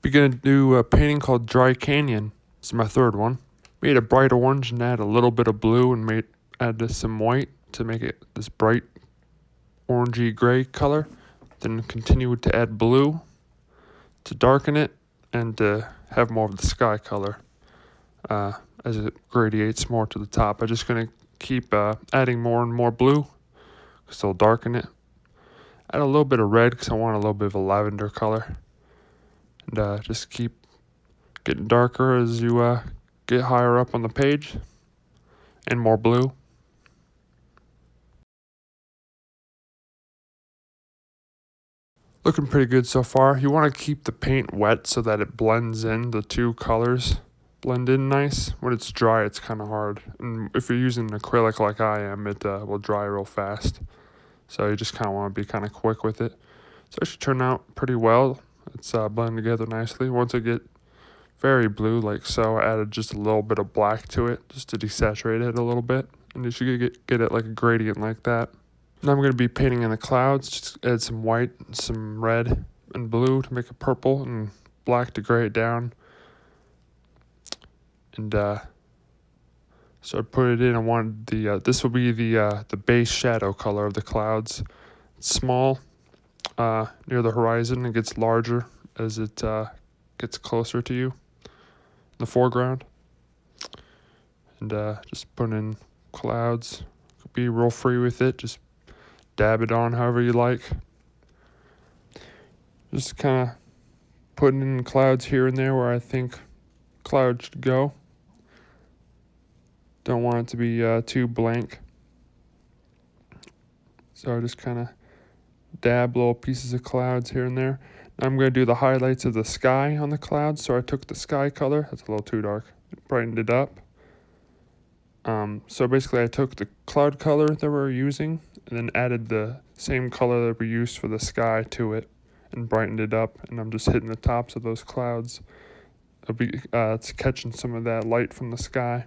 We're gonna do a painting called Dry Canyon. This is my third one. Made a bright orange and add a little bit of blue and added some white to make it this bright orangey gray color. Then continued to add blue to darken it and to have more of the sky color as it gradiates more to the top. I'm just gonna keep adding more and more blue because it'll darken it. Add a little bit of red because I want a little bit of a lavender color. And just keep getting darker as you get higher up on the page and more blue. Looking pretty good so far. You want to keep the paint wet so that it blends in. The two colors blend in nice. When it's dry, it's kind of hard. And if you're using acrylic like I am, it will dry real fast. So you just kind of want to be kind of quick with it. So it should turn out pretty well. It's blending together nicely. Once it get very blue like so, I added just a little bit of black to it just to desaturate it a little bit. And you should get it like a gradient like that. Now I'm going to be painting in the clouds. Just add some white, some red, and blue to make it purple, and black to gray it down. And so I put it in. I wanted this will be the base shadow color of the clouds. It's small near the horizon. It gets larger as it gets closer to you in the foreground. And just put in clouds. Be real free with it. Just dab it on however you like. Just kind of putting in clouds here and there where I think clouds should go. Don't want it to be too blank. So I just kind of dab little pieces of clouds here and there. Now I'm going to do the highlights of the sky on the clouds. So I took the sky color. That's a little too dark. Brightened it up. So basically I took the cloud color that we're using and then added the same color that we used for the sky to it and brightened it up. And I'm just hitting the tops of those clouds. It's catching some of that light from the sky,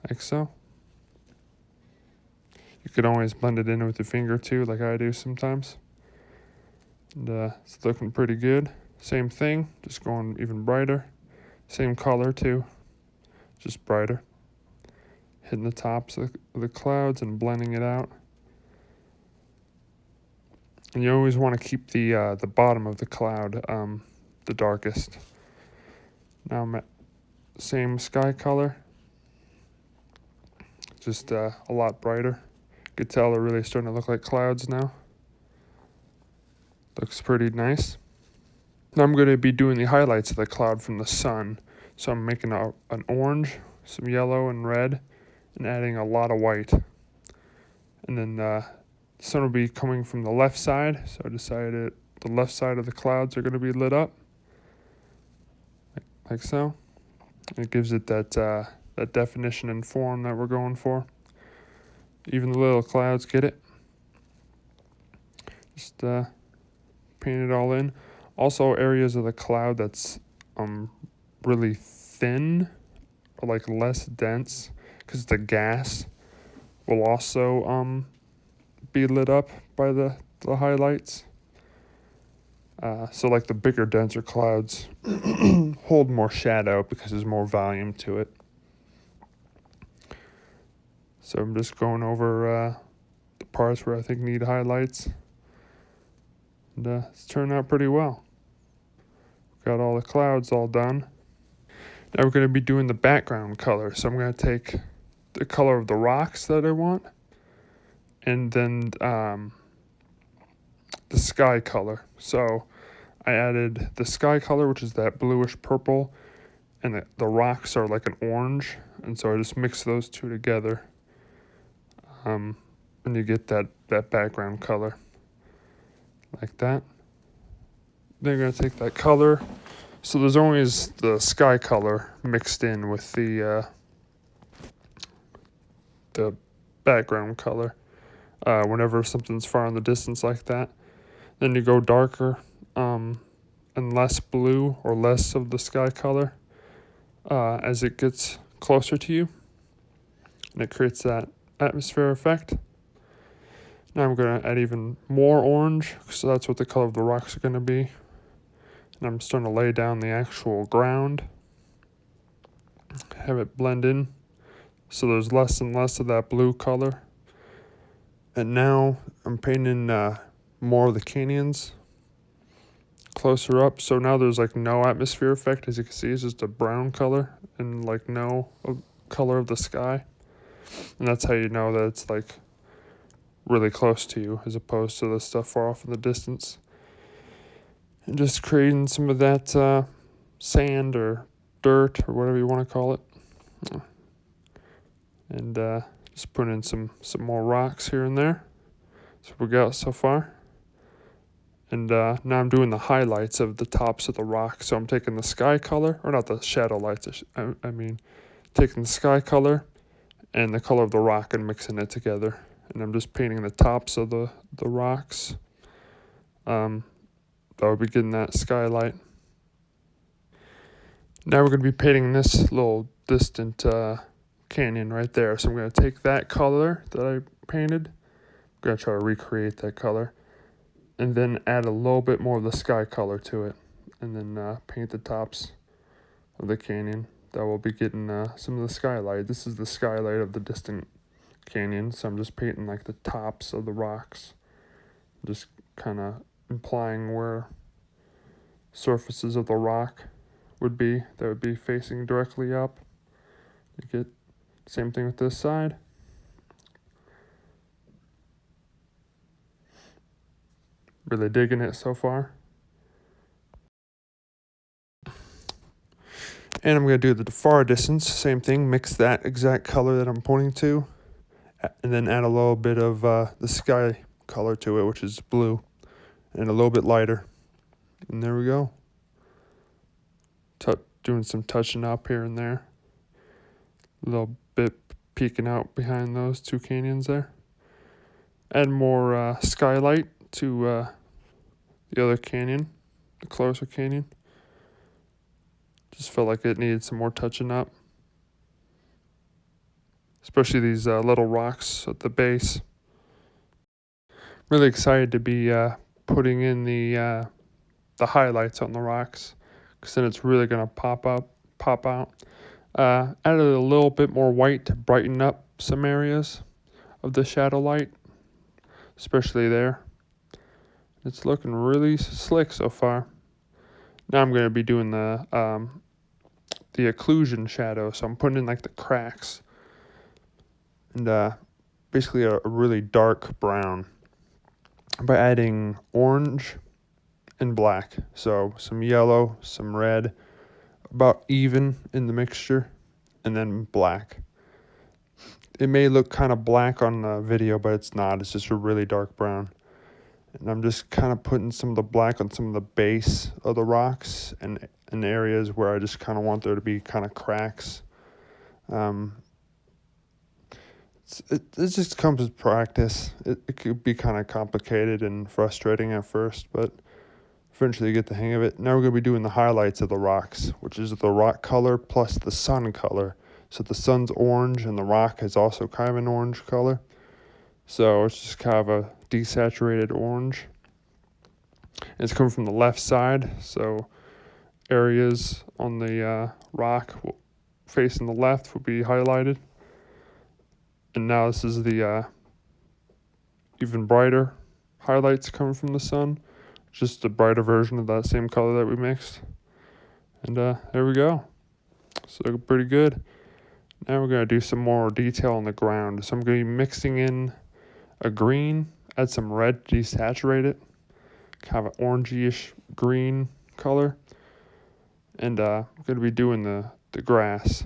like so. You can always blend it in with your finger too, like I do sometimes. And it's looking pretty good. Same thing, just going even brighter. Same color too, just brighter. Hitting the tops of the clouds and blending it out. And you always want to keep the bottom of the cloud the darkest. Now I'm at same sky color, just a lot brighter. You can tell they're really starting to look like clouds now. Looks pretty nice. Now I'm going to be doing the highlights of the cloud from the sun. So I'm making an orange, some yellow and red, and adding a lot of white. And then the sun will be coming from the left side, so I decided the left side of the clouds are going to be lit up, like so. And it gives it that definition and form that we're going for. Even the little clouds get it. Just paint it all in. Also, areas of the cloud that's really thin or like less dense, because the gas will also be lit up by the highlights. So like the bigger, denser clouds hold more shadow because there's more volume to it. So I'm just going over the parts where I think need highlights. And it's turned out pretty well. Got all the clouds all done. Now we're going to be doing the background color. So I'm going to take the color of the rocks that I want, and then the sky color. So I added the sky color, which is that bluish purple, and the rocks are like an orange, and so I just mix those two together, and you get that background color like that. Then you're going to take that color. So there's always the sky color mixed in with the background color whenever something's far in the distance like that. Then you go darker and less blue or less of the sky color as it gets closer to you, and it creates that atmosphere effect. Now I'm going to add even more orange, so that's what the color of the rocks are going to be. And I'm starting to lay down the actual ground, have it blend in, so there's less and less of that blue color. And now I'm painting more of the canyons closer up. So now there's like no atmosphere effect. As you can see, it's just a brown color and like no color of the sky. And that's how you know that it's like really close to you as opposed to the stuff far off in the distance. And just creating some of that sand or dirt or whatever you want to call it. And just putting in some more rocks here and there. That's what we got so far. And now I'm doing the highlights of the tops of the rock. So I'm taking the sky color, or not the shadow lights, I mean, taking the sky color and the color of the rock and mixing it together. And I'm just painting the tops of the rocks. That would be getting that skylight. Now we're going to be painting this little distant canyon right there. So I'm going to take that color that I painted. I'm going to try to recreate that color. And then add a little bit more of the sky color to it. And then paint the tops of the canyon. That will be getting some of the skylight. This is the skylight of the distant canyon. So I'm just painting like the tops of the rocks. Just kind of implying where surfaces of the rock would be. That would be facing directly up. You get the same thing with this side. Really digging it so far. And I'm going to do the far distance, same thing, mix that exact color that I'm pointing to, and then add a little bit of the sky color to it, which is blue, and a little bit lighter. And there we go. Doing some touching up here and there. A little bit peeking out behind those two canyons there. Add more skylight to the other canyon, the closer canyon. Just felt like it needed some more touching up. Especially these little rocks at the base. Really excited to be putting in the highlights on the rocks, because then it's really going to pop out. Added a little bit more white to brighten up some areas of the shadow light, especially there. It's looking really slick so far. Now I'm going to be doing the occlusion shadow, so I'm putting in like the cracks, and basically a really dark brown by adding orange and black. So some yellow, some red, about even in the mixture, and then black. It may look kind of black on the video, but it's not. It's just a really dark brown. And I'm just kind of putting some of the black on some of the base of the rocks and in areas where I just kind of want there to be kind of cracks. It just comes with practice. It could be kind of complicated and frustrating at first, but eventually you get the hang of it. Now we're going to be doing the highlights of the rocks, which is the rock color plus the sun color. So the sun's orange and the rock is also kind of an orange color. So it's just kind of a desaturated orange. And it's coming from the left side, so areas on the rock facing the left will be highlighted. And now this is the even brighter highlights coming from the sun. Just a brighter version of that same color that we mixed. And there we go. So looking pretty good. Now we're going to do some more detail on the ground. So I'm going to be mixing in a green, add some red to desaturate it. Kind of an orangey-ish green color. And I'm going to be doing the grass.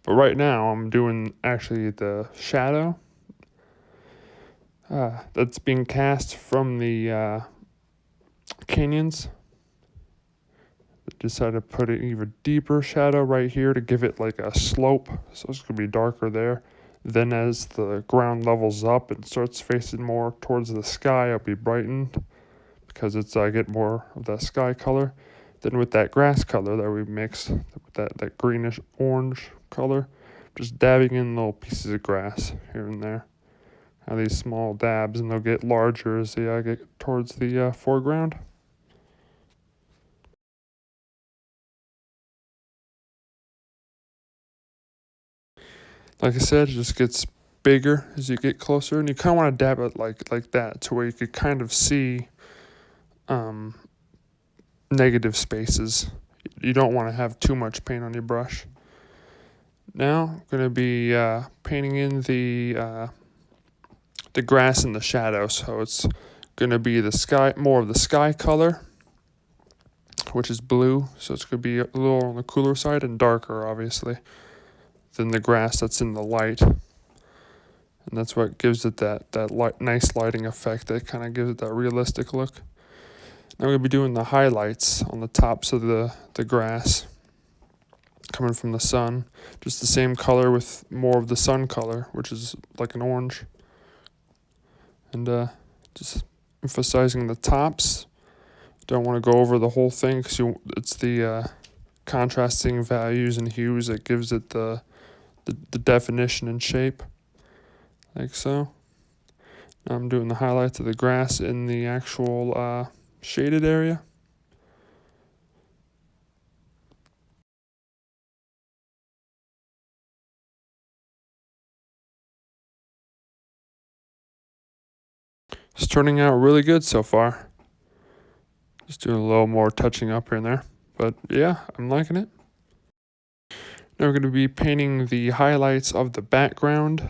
But right now I'm doing actually the shadow that's being cast from the canyons. I decided to put an even deeper shadow right here to give it like a slope, so it's going to be darker there. Then as the ground levels up and starts facing more towards the sky, it'll be brightened because it's get more of that sky color. Then with that grass color that we mixed, with that greenish orange color, just dabbing in little pieces of grass here and there. Have these small dabs, and they'll get larger as they get towards the foreground. Like I said, it just gets bigger as you get closer, and you kind of want to dab it like that to where you could kind of see negative spaces. You don't want to have too much paint on your brush. Now I'm going to be painting in the grass and the shadow, so it's going to be the sky, more of the sky color, which is blue, so it's going to be a little on the cooler side and darker, obviously, than the grass that's in the light. And that's what gives it that nice lighting effect that kind of gives it that realistic look. Now we're going to be doing the highlights on the tops of the grass coming from the sun. Just the same color with more of the sun color, which is like an orange. And just emphasizing the tops. Don't want to go over the whole thing because it's the contrasting values and hues that gives it the definition and shape, like so. Now I'm doing the highlights of the grass in the actual shaded area. It's turning out really good so far. Just doing a little more touching up here and there. But yeah, I'm liking it. Now we're going to be painting the highlights of the background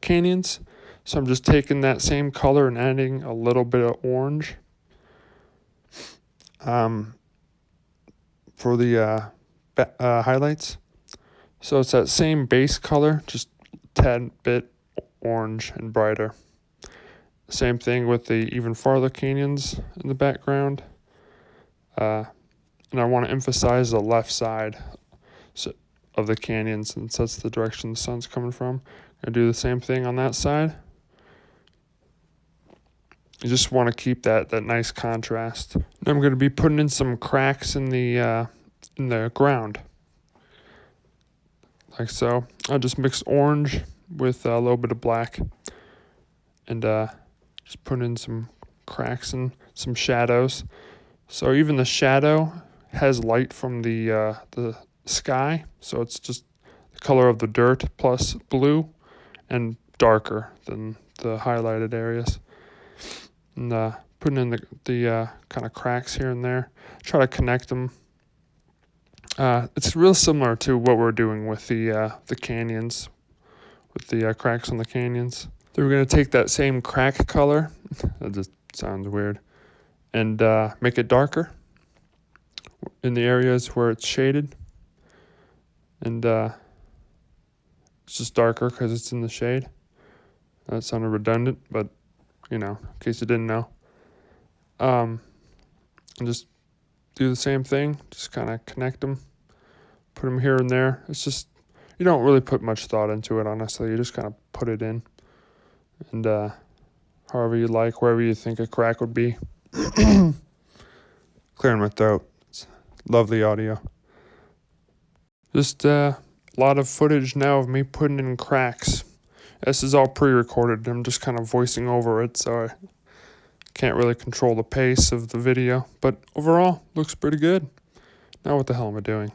canyons. So I'm just taking that same color and adding a little bit of orange for the highlights. So it's that same base color, just a tad bit orange and brighter. Same thing with the even farther canyons in the background. And I want to emphasize the left side of the canyon since that's the direction the sun's coming from. I'm going to do the same thing on that side. You just want to keep that nice contrast. Now I'm going to be putting in some cracks in the ground. Like so. I'll just mix orange with a little bit of black. And just put in some cracks and some shadows. So even the shadow has light from the sky. So it's just the color of the dirt plus blue and darker than the highlighted areas. And putting in the kind of cracks here and there. Try to connect them. It's real similar to what we're doing with the canyons, with the cracks on the canyons. So we're going to take that same crack color, that just sounds weird, and make it darker in the areas where it's shaded. And it's just darker because it's in the shade. That sounded redundant, but, you know, in case you didn't know. And just do the same thing, just kind of connect them, put them here and there. It's just, you don't really put much thought into it, honestly. You just kind of put it in. And however you like, wherever you think a crack would be. Clearing my throat. It's lovely audio. Just a lot of footage now of me putting in cracks. This is all pre-recorded. I'm just kind of voicing over it, so I can't really control the pace of the video. But overall, looks pretty good. Now what the hell am I doing?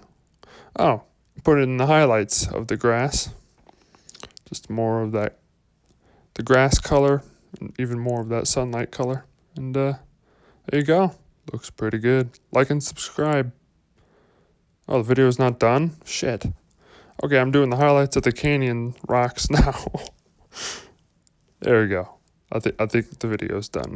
Oh, put it in the highlights of the grass. Just more of that, the grass color, and even more of that sunlight color. And there you go. Looks pretty good. Like and subscribe. Oh, the video's not done? Shit. Okay, I'm doing the highlights of the canyon rocks now. There we go. I think the video's done.